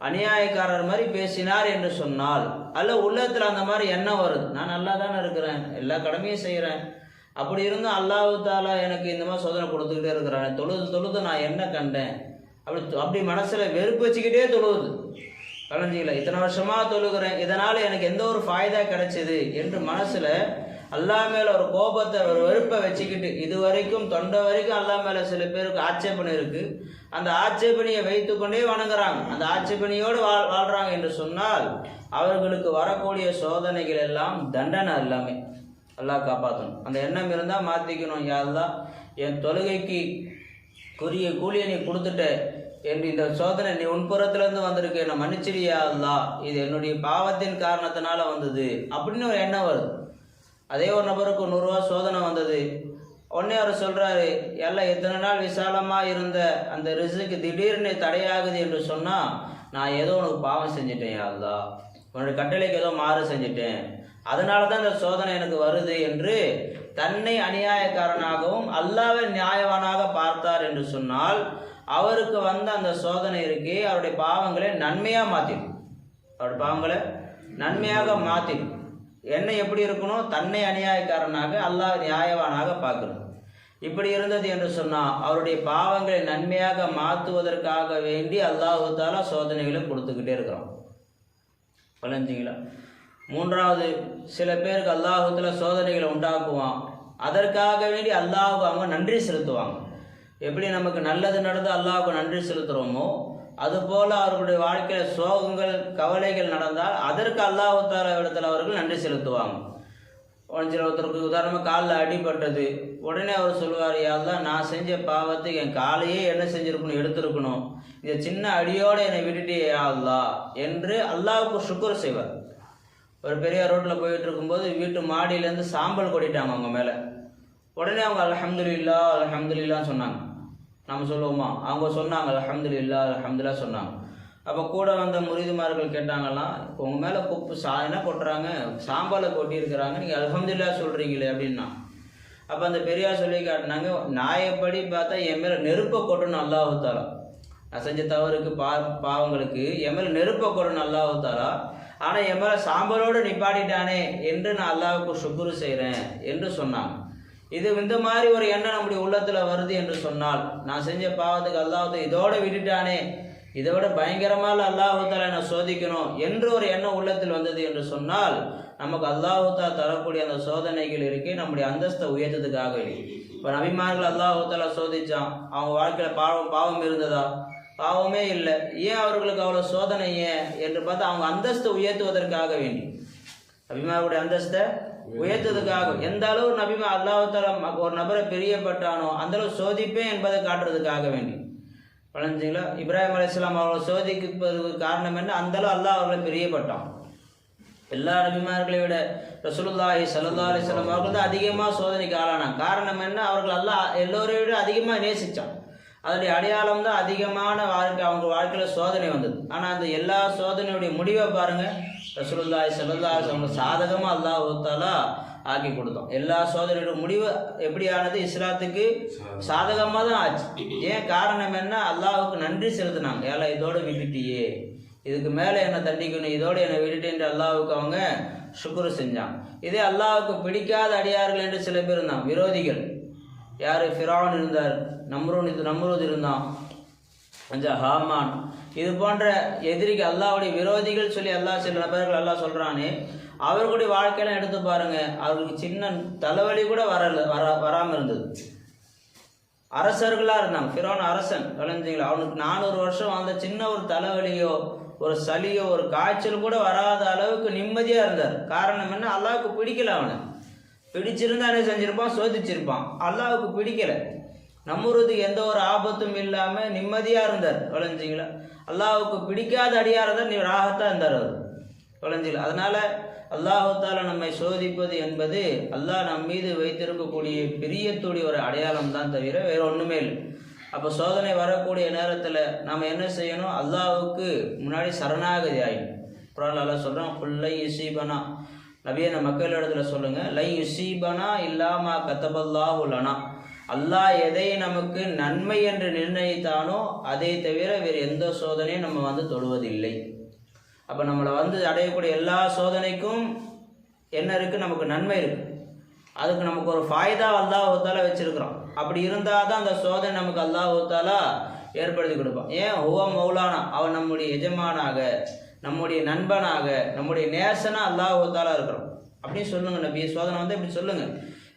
அநியாயக்காரர் மாதிரி பேசினார் என்று சொன்னால் அல்ல உள்ளத்தில் அந்த மாதிரி எண்ணம் வருது, நான் நல்லா தானே இருக்கிறேன், எல்லா கடமையும் செய்கிறேன், அப்படி இருந்தும் அல்லாஹ்வுத்தாலா எனக்கு இந்த மாதிரி சோதனை கொடுத்துக்கிட்டே இருக்கிறான், தொழுது நான் என்ன கண்டேன், அப்படி மனசில் வெறுப்பு வச்சுக்கிட்டே தொழுது. கலைஞ்சிக்கல இத்தனை வருஷமாக தொழுகிறேன், இதனால் எனக்கு எந்த ஒரு ஃபாய்தா கிடைச்சிது என்று மனசில் அல்லாஹ் மேலே ஒரு கோபத்தை ஒரு வெறுப்பை வச்சுக்கிட்டு இது வரைக்கும் தொண்டை வரைக்கும் அல்லாஹ் மேலே சில பேருக்கு ஆட்சேபனை இருக்குது, அந்த ஆட்சேபனையை வைத்து கொண்டே வணங்குறாங்க, அந்த ஆட்சேபனையோடு வாழ்கிறாங்க என்று சொன்னால் அவர்களுக்கு வரக்கூடிய சோதனைகள் எல்லாம் தண்டனை எல்லாமே. அல்லாஹ் காப்பாற்றணும். அந்த எண்ணம் இருந்தால் மாற்றிக்கணும். யா அல்லாஹ் என் தொழுகைக்கு கூலியை நீ கொடுத்துட்ட என்று இந்த சோதனை நீ உன்புறத்துலேருந்து வந்திருக்கு, என்னை மன்னிச்சிடியா அல்லாஹ், இது என்னுடைய பாவத்தின் காரணத்தினால வந்தது அப்படின்னு ஒரு எண்ணம் வருது. அதே ஒரு நபருக்கு 100 ரூபா சோதனை வந்தது, உடனே அவர் சொல்கிறாரு, எல்லாம் எத்தனை நாள் விசாலமாக இருந்த அந்த ரிஸ்க்கு திடீர்னு தடையாகுது என்று சொன்னால் நான் ஏதோ உனக்கு பாவம் செஞ்சிட்டேன் யா அல்லாஹ், உன்னுடைய கட்டளைக்கு ஏதோ மாறு செஞ்சிட்டேன், அதனால தான் இந்த சோதனை எனக்கு வருது என்று தன்னை அநியாயக்காரனாகவும் அல்லாஹ்வை நியாயவானாக பார்த்தார் என்று சொன்னால் அவருக்கு வந்த அந்த சோதனை இருக்கே அவருடைய பாவங்களை நன்மையாக மாற்றிடும். அவருடைய பாவங்களை நன்மையாக மாற்றிடும். என்ன எப்படி இருக்கணும்? தன்னை அநியாயக்காரனாக அல்லாஹ் நியாயவானாக பார்க்கணும். இப்படி இருந்தது என்று சொன்னால் அவருடைய பாவங்களை நன்மையாக மாற்றுவதற்காக வேண்டி அல்லாஹு தாலா சோதனைகளை கொடுத்துக்கிட்டே இருக்கிறோம். புரிஞ்சுங்களா? மூன்றாவது, சில பேருக்கு அல்லாஹு தாலா சோதனைகளை உண்டாக்குவான், அதற்காக வேண்டி அல்லாஹுக்கு அவங்க நன்றி செலுத்துவாங்க. எப்படி நமக்கு நல்லது நடந்து அல்லாஹுக்கு நன்றி செலுத்துகிறோமோ அதுபோல் அவர்களுடைய வாழ்க்கையில் சோகங்கள் கவலைகள் நடந்தால் அதற்கு அல்லாஹு தாலா இடத்துல அவர்கள் நன்றி செலுத்துவாங்க. ஒருத்தருக்கு உதாரணமாக காலில் அடிபட்டது, உடனே அவர் சொல்லுவார், யாரெல்லாம் நான் செஞ்ச பாவத்துக்கு என் காலையே என்ன செஞ்சுருக்கணும், எடுத்துருக்கணும், இந்த சின்ன அடியோடு என்னை விட்டுட்டே அல்லா என்று அல்லாஹுக்கு சுக்குர் செய்வார். ஒரு பெரிய ரோட்டில் போயிட்டு இருக்கும்போது வீட்டு மாடியிலேருந்து சாம்பல் கொட்டிட்டாங்க அவங்க மேலே. உடனே அவங்க அல்ஹம்துலில்லாஹ் சொன்னாங்க. நம்ம சொல்லுவோமா? அவங்க சொன்னாங்க அல்ஹம்துலில்லாஹ் சொன்னாங்க. அப்போ கூட வந்த முரீதுமார்கள் கேட்டாங்களாம், இப்போ உங்கள் மேலே என்ன கொட்டுறாங்க, சாம்பாலை கொட்டியிருக்கிறாங்க, நீங்கள் அல்ஹம்துலில்லாஹ் சொல்கிறீங்களே அப்படின்னா. அப்போ அந்த பெரியார் சொல்லி காட்டினாங்க, நியாயப்படி பார்த்தா என் மேலே நெருப்பை கொட்டணும் அல்லாஹு தாலா, நான் செஞ்ச தவறுக்கு பாவங்களுக்கு என் மேலே நெருப்பை கொட்டணும் அல்லாஹு தாலா, ஆனால் என் மேலே சாம்பலோடு நிப்பாட்டிட்டானே என்று நான் அல்லாஹுக்கு சுக்குரு செய்கிறேன் என்று சொன்னாங்க. இது இந்த மாதிரி ஒரு எண்ணம் நம்முடைய உள்ளத்தில் வருது என்று சொன்னால், நான் செஞ்ச பாவத்துக்கு அல்லாஹ் இதோட விட்டுட்டானே, இதை விட பயங்கரமாக அல்லாஹு தாலா என்னை சோதிக்கணும் என்று ஒரு எண்ணம் உள்ளத்தில் வந்தது என்று சொன்னால், நமக்கு அல்லாஹு தாலா தரக்கூடிய அந்த சோதனைகள் இருக்கு நம்முடைய அந்தஸ்தை உயர்த்ததுக்காக. இப்போ நபிமார்கள் அல்லாஹு தாலா சோதிச்சான், அவங்க வாழ்க்கையில் பாவம் இருந்ததா? பாவமே இல்லை. ஏன் அவர்களுக்கு அவ்வளோ சோதனை ஏன் என்று பார்த்தா அவங்க அந்தஸ்தை உயர்த்துவதற்காக வேண்டி, நபிமார்களுடைய அந்தஸ்தை உயர்த்ததுக்காக. எந்த அளவு நபிமா அல்லாஹு தாலா ஒரு நபரை பிரியப்பட்டானோ அந்த அளவு சோதிப்பேன் என்பதை காட்டுறதுக்காக வேண்டி. வளர்ந்தீங்களா? இப்ராஹிம் அலைஹிஸ்ஸலாம் அவர்களை சோதிப்பதற்கு காரணம் என்ன? அந்தளவு அல்லாஹ் அவர்களை பிரியப்பட்டான். எல்லா நபிமார்களை விட ரசூலுல்லாஹி ஸல்லல்லாஹு அலைஹி வஸல்லம் அவர்கள் தான் அதிகமாக சோதனைக்கு ஆளானாங்க. காரணம் என்ன? அவர்கள் அல்லாஹ் எல்லோரையும் விட அதிகமாக நேசித்தான். அதனுடைய அடையாளம் தான் அதிகமான வாழ்க்கை, அவங்க வாழ்க்கையில் சோதனை வந்தது. ஆனால் அந்த எல்லா சோதனையுடைய முடிவை பாருங்கள், ரசூலுல்லாஹி ஸல்லல்லாஹு அலைஹி வஸல்லம் சாதகமாக அல்லாஹ் தாலா ஆக்கி கொடுத்தோம். எல்லா சோதனையோட முடிவு எப்படி ஆனது? இஸ்லாத்துக்கு சாதகமாக தான் ஆச்சு. ஏன் காரணம் என்ன? அல்லாஹுக்கு நன்றி செலுத்தினாங்க. ஏன்னா இதோடு விட்டுட்டியே, இதுக்கு மேலே என்னை தண்டிக்கணும், இதோடு என்னை விட்டுட்டு என்று அல்லாஹுக்கு அவங்க சுக்குரு செஞ்சாங்க. இதே அல்லாஹுக்கு பிடிக்காத அடியார்கள் என்று சில பேர் இருந்தாங்க, விரோதிகள். யார்? ஃபிரௌன் இருந்தார், நம்ரூத் இருந்தான், கொஞ்சம் ஹாமான், இது போன்ற எதிரிக்கு அல்லாஹ்வுடைய விரோதிகள் சொல்லி அல்லாஹ் சில நபர்கள் அல்லாஹ் சொல்கிறானே, அவர்களுடைய வாழ்க்கையெல்லாம் எடுத்து பாருங்க, அவர்களுக்கு சின்ன தலைவலி கூட வராமல் இருந்தது. அரசர்களாக இருந்தாங்க. ஃபிரௌன் அரசன், விளைஞ்சிங்களா? அவனுக்கு 400 வருஷம் அந்த சின்ன ஒரு தலைவலியோ ஒரு சளியோ ஒரு காய்ச்சல் கூட வராத அளவுக்கு நிம்மதியாக இருந்தார். காரணம் என்ன? அல்லாஹ்வுக்கு பிடிக்கல. அவனை பிடிச்சிருந்தா என்ன செஞ்சிருப்பான்? சோதிச்சிருப்பான். அல்லாஹ்வுக்கு பிடிக்கல. நம்ரூதுக்கு எந்த ஒரு ஆபத்தும் இல்லாமல் நிம்மதியாக இருந்தார். விளைஞ்சிங்களா? அல்லாஹ்வுக்கு பிடிக்காத அடியார் தான் ராகத்தாக இருந்தார் அவர். விளைஞ்சிங்களா? அதனால அல்லாஹு தாலா நம்மை சோதிப்பது என்பது அல்லாஹ் நம் மீது வைத்திருக்கக்கூடிய பிரியத்துடைய ஒரு அடையாளம் தான் தவிர வேறு ஒன்றுமே இல்லை. அப்போ சோதனை வரக்கூடிய நேரத்தில் நம்ம என்ன செய்யணும்? அல்லாஹுக்கு முன்னாடி சரணாகதி ஆகிடும். அப்புறம் அல்லாஹ் சொல்கிறோம், லை யுசீபனா, நபியை நம்ம மக்கள் இடத்துல சொல்லுங்கள், லை யுசீபனா இல்லாமா கத்தபல்லாஹு லனா, அல்லாஹ் எதை நமக்கு நன்மை என்று நிர்ணயித்தானோ அதை தவிர வேறு எந்த சோதனையும் நம்ம தொடுவதில்லை. அப்போ நம்மளை அடையக்கூடிய எல்லா சோதனைக்கும் என்ன இருக்குது? நமக்கு நன்மை இருக்குது. அதுக்கு நமக்கு ஒரு ஃபாய்தா அல்லாஹ் தாலா வச்சுருக்கிறோம். அப்படி இருந்தால் தான் அந்த சோதனை நமக்கு அல்லாஹ் தாலா ஏற்படுத்தி கொடுப்பான். ஏன்? ஹுவ மௌலானா, அவன் நம்முடைய எஜமானாக, நம்முடைய நண்பனாக, நம்முடைய நேசனாக அல்லாஹ் தாலா இருக்கிறோம் அப்படின்னு சொல்லுங்கள். நபி சோதனை இப்படி சொல்லுங்கள்,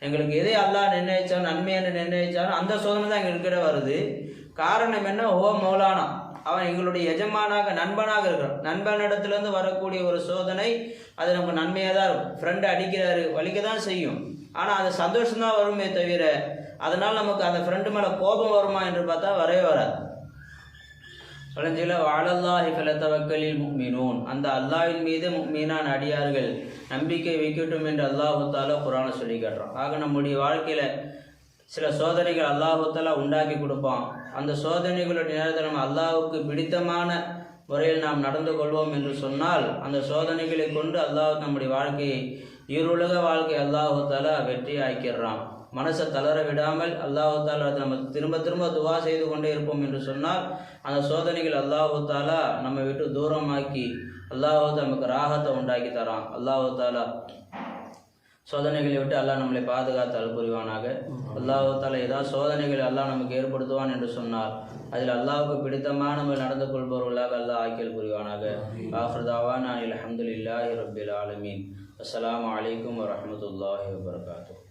எங்களுக்கு எதை அல்லாஹ் நிர்ணயிச்சாலும் நன்மை என்று நிர்ணயிச்சாலும் அந்த சோதனை தான் எங்கள்கிட்ட வருது. காரணம் என்ன? ஹுவ மௌலானா, அவன் எங்களுடைய எஜமானாக நண்பனாக இருக்கிறான். நண்பனிடத்துலேருந்து வரக்கூடிய ஒரு சோதனை அது நமக்கு நன்மையாக தான் இருக்கும். ஃப்ரெண்டு அடிக்கிறாரு, வலிக்க தான் செய்யும், ஆனால் அது சந்தோஷம்தான் வருமே தவிர அதனால் நமக்கு அந்த ஃப்ரெண்டு மேலே கோபம் வருமா என்று பார்த்தா வரவே வராது. வளஞ்சில வாழல்லாஹி ஃபலதவக்கலில் முஃமினூன், அந்த அல்லாஹ்வின் மீது முஃமினான அடியார்கள் நம்பிக்கை வைக்கட்டும் என்று அல்லாஹு தாலா குர்ஆனை சொல்லி காட்டுறான். ஆக நம்முடைய வாழ்க்கையில் சில சோதனைகள் அல்லாஹு தாலா உண்டாக்கி கொடுப்பான். அந்த சோதனைகளுடைய நேரத்தில் நம்ம அல்லாஹுக்கு பிடித்தமான முறையில் நாம் நடந்து கொள்வோம் என்று சொன்னால் அந்த சோதனைகளை கொண்டு அல்லாஹ் நம்முடைய வாழ்க்கையை, இருளுக வாழ்க்கை அல்லாஹு தாலா வெற்றி ஆக்கிடுறான். மனசை தளர விடாமல் அல்லாஹு தாலா நம்ம திரும்ப திரும்ப துவா செய்து கொண்டே இருப்போம் என்று சொன்னால் அந்த சோதனைகள் அல்லாஹு தாலா நம்ம விட்டு தூரமாக்கி அல்லாஹு நமக்கு ராகத்தை உண்டாக்கி தரான். அல்லாஹு தாலா சோதனைகளை விட்டு அல்லாஹ் நம்மளை பாதுகாத்தால் புரிவானாக. அல்லாஹ் தாலா ஏதாவது சோதனைகள் அல்லாஹ் நமக்கு ஏற்படுத்துவான் என்று சொன்னார், அதில் அல்லாஹ்வுக்கு பிடித்தமானவர்கள் நடந்து கொள்பவர்களாக அல்லாஹ் ஆக்கியல் புரிவானாக. ஆஃபிர் தாவானா அல்ஹம்துலில்லாஹி ரப்பில் ஆலமீன். அஸ்ஸலாமு அலைக்கும் வரஹ்மத்துல்லாஹி வபரகாத்துஹு.